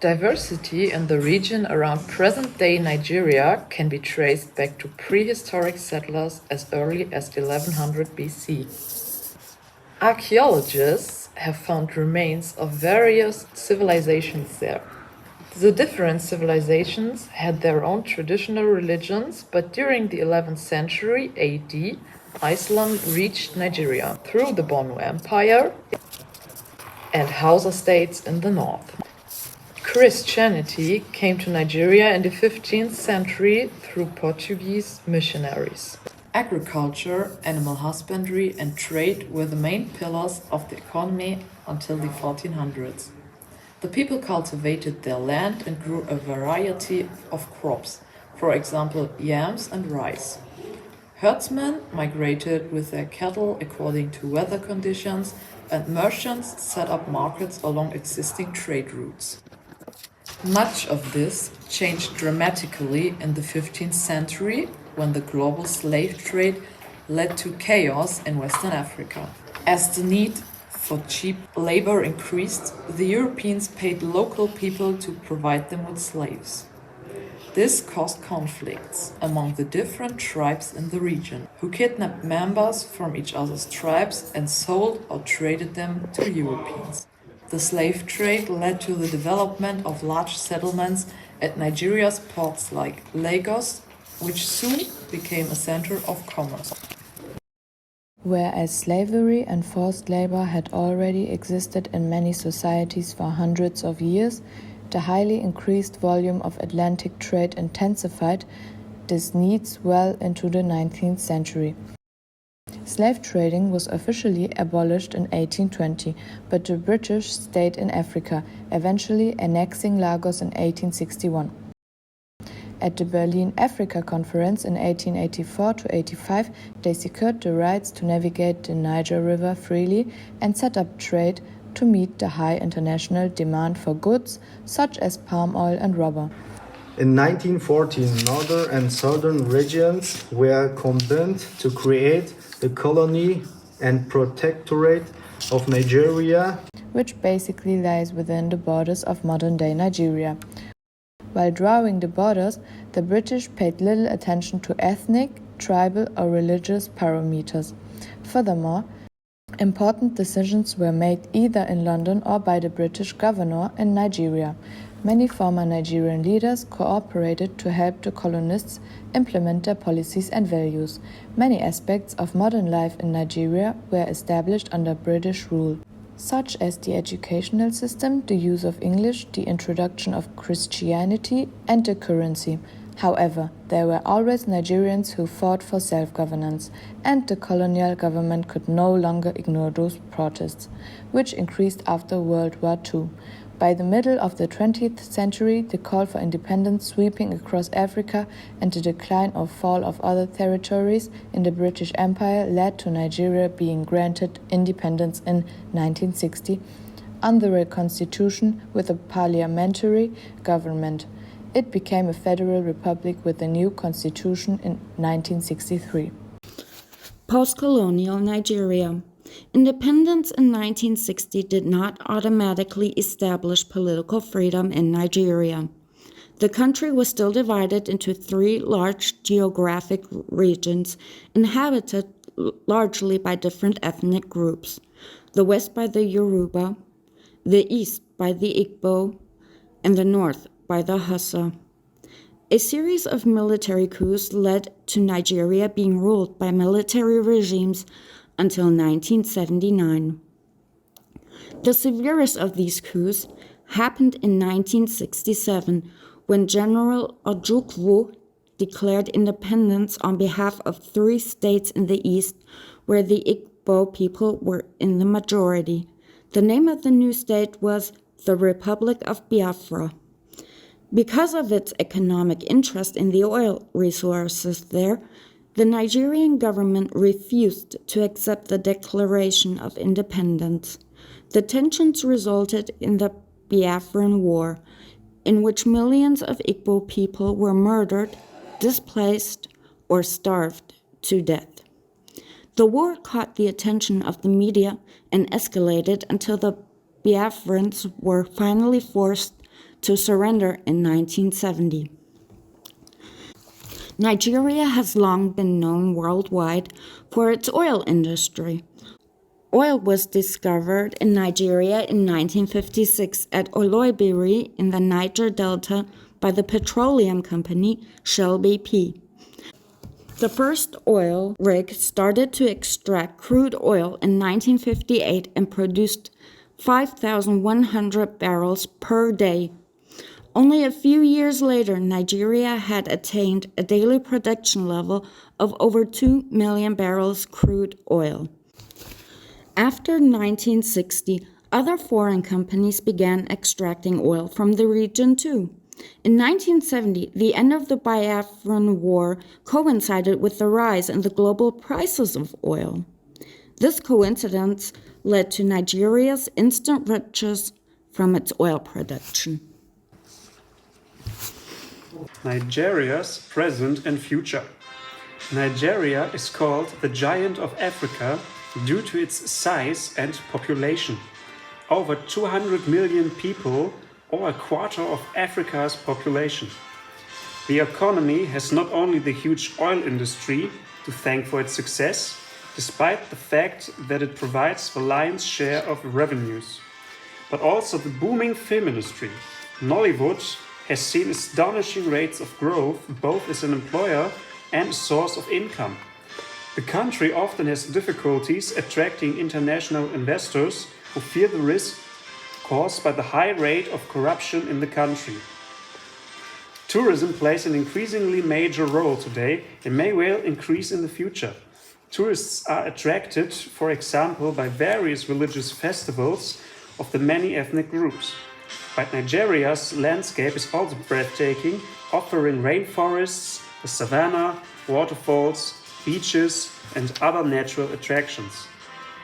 Diversity in the region around present-day Nigeria can be traced back to prehistoric settlers as early as 1100 BC. Archaeologists have found remains of various civilizations there. The different civilizations had their own traditional religions, but during the 11th century AD, Islam reached Nigeria through the Bonu Empire and Hausa states in the north. Christianity came to Nigeria in the 15th century through Portuguese missionaries. Agriculture, animal husbandry, and trade were the main pillars of the economy until the 1400s. The people cultivated their land and grew a variety of crops, for example, yams and rice. Herdsmen migrated with their cattle according to weather conditions, and merchants set up markets along existing trade routes. Much of this changed dramatically in the 15th century when the global slave trade led to chaos in Western Africa. As the need for cheap labor increased, the Europeans paid local people to provide them with slaves. This caused conflicts among the different tribes in the region, who kidnapped members from each other's tribes and sold or traded them to Europeans. The slave trade led to the development of large settlements at Nigeria's ports like Lagos, which soon became a center of commerce. Whereas slavery and forced labor had already existed in many societies for hundreds of years, the highly increased volume of Atlantic trade intensified these needs well into the 19th century. Slave trading was officially abolished in 1820, but the British stayed in Africa, eventually annexing Lagos in 1861. At the Berlin Africa Conference in 1884–85, they secured the rights to navigate the Niger River freely and set up trade to meet the high international demand for goods such as palm oil and rubber. In 1914, northern and southern regions were combined to create the colony and protectorate of Nigeria, which basically lies within the borders of modern-day Nigeria. While drawing the borders, the British paid little attention to ethnic, tribal, or religious parameters. Furthermore, important decisions were made either in London or by the British governor in Nigeria. Many former Nigerian leaders cooperated to help the colonists implement their policies and values. Many aspects of modern life in Nigeria were established under British rule, such as the educational system, the use of English, the introduction of Christianity, and the currency. However, there were always Nigerians who fought for self-governance, and the colonial government could no longer ignore those protests, which increased after World War II. By the middle of the 20th century, the call for independence sweeping across Africa and the decline or fall of other territories in the British Empire led to Nigeria being granted independence in 1960 under a constitution with a parliamentary government. It became a federal republic with a new constitution in 1963. Post-colonial Nigeria. Independence in 1960 did not automatically establish political freedom in Nigeria. The country was still divided into three large geographic regions, inhabited largely by different ethnic groups: the west by the Yoruba, the east by the Igbo, and the north by the Hausa. A series of military coups led to Nigeria being ruled by military regimes until 1979. The severest of these coups happened in 1967, when General Ojukwu declared independence on behalf of 3 states in the east, where the Igbo people were in the majority. The name of the new state was the Republic of Biafra. Because of its economic interest in the oil resources there, the Nigerian government refused to accept the declaration of independence. The tensions resulted in the Biafran War, in which millions of Igbo people were murdered, displaced, or starved to death. The war caught the attention of the media and escalated until the Biafrans were finally forced to surrender in 1970. Nigeria has long been known worldwide for its oil industry. Oil was discovered in Nigeria in 1956 at Oloibiri in the Niger Delta by the petroleum company Shell BP. The first oil rig started to extract crude oil in 1958 and produced 5,100 barrels per day. Only a few years later, Nigeria had attained a daily production level of over 2 million barrels crude oil. After 1960, other foreign companies began extracting oil from the region too. In 1970, the end of the Biafran War coincided with the rise in the global prices of oil. This coincidence led to Nigeria's instant riches from its oil production. Nigeria's present and future. Nigeria is called the Giant of Africa due to its size and population. Over 200 million people, or a quarter of Africa's population. The economy has not only the huge oil industry to thank for its success, despite the fact that it provides the lion's share of revenues, but also the booming film industry. Nollywood has seen astonishing rates of growth both as an employer and a source of income. The country often has difficulties attracting international investors who fear the risk caused by the high rate of corruption in the country. Tourism plays an increasingly major role today and may well increase in the future. Tourists are attracted, for example, by various religious festivals of the many ethnic groups. But Nigeria's landscape is also breathtaking, offering rainforests, the savanna, waterfalls, beaches, and other natural attractions.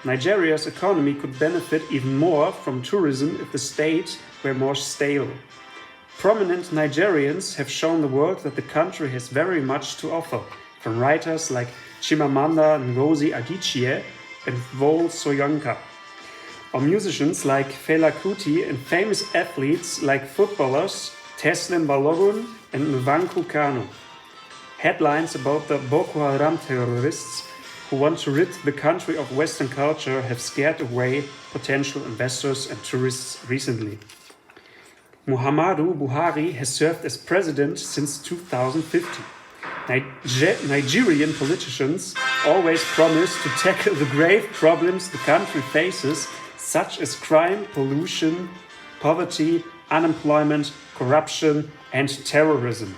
Nigeria's economy could benefit even more from tourism if the state were more stable. Prominent Nigerians have shown the world that the country has very much to offer, from writers like Chimamanda Ngozi Adichie and Wole Soyinka, or musicians like Fela Kuti and famous athletes like footballers Teslim Balogun and Nwankwo Kanu. Headlines about the Boko Haram terrorists who want to rid the country of Western culture have scared away potential investors and tourists recently. Muhammadu Buhari has served as president since 2015. Nigerian politicians always promise to tackle the grave problems the country faces, such as crime, pollution, poverty, unemployment, corruption, and terrorism.